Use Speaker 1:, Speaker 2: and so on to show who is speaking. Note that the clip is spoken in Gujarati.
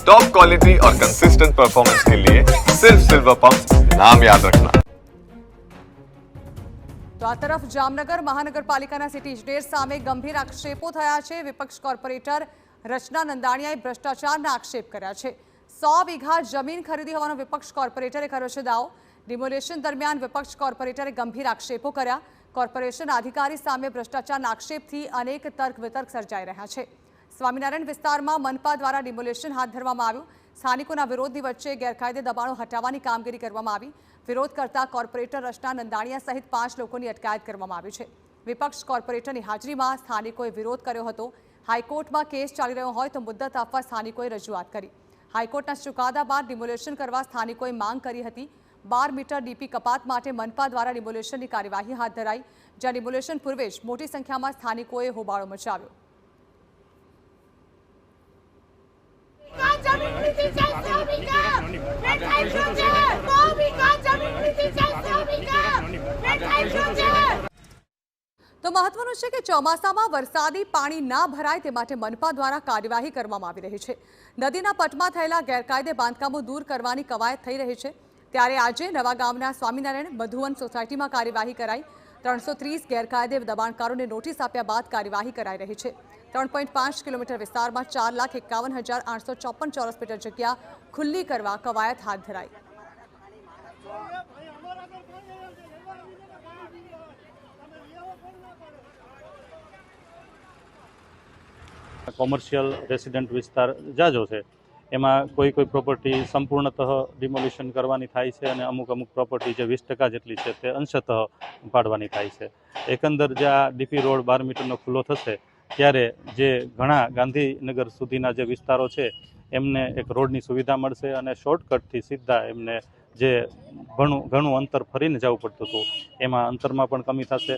Speaker 1: टॉप क्वालिटी और कंसिस्टेंट परफॉर्मेंस के लिए सिर्फ सिल्वर पंप नाम याद रखना।
Speaker 2: તો આ તરફ જામનગર મહાનગરપાલિકાના સિટી ઇજનેર સામે ગંભીર આક્ષેપો થયા છે। વિપક્ષ કોર્પોરેટર રચના નંદાણીયાએ ભ્રષ્ટાચારના આક્ષેપ કર્યા છે। 100 વીઘા જમીન ખરીદી હોવાનો વિપક્ષ કોર્પોરેટરે કર્યો છે દાવો। ડિમોલેશન દરમિયાન વિપક્ષ કોર્પોરેટરે ગંભીર આક્ષેપો કર્યા। કોર્પોરેશન અધિકારી સામે ભ્રષ્ટાચારના આક્ષેપથી અનેક તર્ક વિતર્ક સર્જાઈ રહ્યા છે। સ્વામિનારાયણ વિસ્તારમાં મનપા દ્વારા ડિમોલેશન હાથ ધરવામાં આવ્યું। સ્થાનિકોના વિરોધની વચ્ચે ગેરકાયદે દબાણો હટાવવાની કામગીરી કરવામાં આવી। વિરોધ કરતા કોર્પોરેટર રચના નંદાણીયા સહિત 5 લોકોની અટકાયત કરવામાં આવી છે। વિપક્ષ કોર્પોરેટરની હાજરીમાં સ્થાનિકોએ વિરોધ કર્યો હતો। હાઈકોર્ટમાં કેસ ચાલી રહ્યો હોય તો મુદ્દત આપવા સ્થાનિકોએ રજૂઆત કરી। હાઈકોર્ટના ચુકાદા બાદ ડિમોલેશન કરવા સ્થાનિકોએ માંગ કરી હતી। 12 મીટર ડીપી કપાત માટે મનપા દ્વારા ડિમોલેશનની કાર્યવાહી હાથ ધરાઈ, જ્યાં ડિમોલેશન પૂર્વે જ મોટી સંખ્યામાં સ્થાનિકોએ હોબાળો મચાવ્યો। તો મહત્વનું છે કે ચોમાસામાં વરસાદી પાણી ના ભરાય તે માટે મનપા દ્વારા કાર્યવાહી કરવામાં આવી રહી છે। નદીના પટમાં થયેલા ગેરકાયદે બાંધકામો દૂર કરવાની કવાયત થઈ રહી છે। ત્યારે આજે નવા ગામના સ્વામિનારાયણ મધુવન સોસાયટીમાં કાર્યવાહી કરાઈ। 330 ગેરકાયદે દબાણકારોને નોટિસ આપ્યા બાદ કાર્યવાહી કરાઈ રહી છે। 3.5 કિલોમીટર વિસ્તારમાં 4,51,854 ચોરસ મીટર જગ્યા ખુલ્લી કરવા કવાયત હાથ ધરાઈ।
Speaker 3: કોમર્શિયલ રેસિડેન્ટ વિસ્તાર જાજો છે, એમાં કોઈ પ્રોપર્ટી સંપૂર્ણતઃ ડિમોલિશન કરવાની થાય છે અને અમુક પ્રોપર્ટી જે 20% જેટલી છે તે અંશતઃ પાડવાની થાય છે। એકંદર જે આ ડીપી રોડ 12 મીટરનો ખુલ્લો થશે ત્યારે જે ઘણા ગાંધીનગર સુધીના જે વિસ્તારો છે એમને એક રોડની સુવિધા મળશે અને શોર્ટકટથી સીધા એમને જે ઘણું અંતર ફરીને જવું પડતું હતું એમાં અંતરમાં પણ કમી થશે।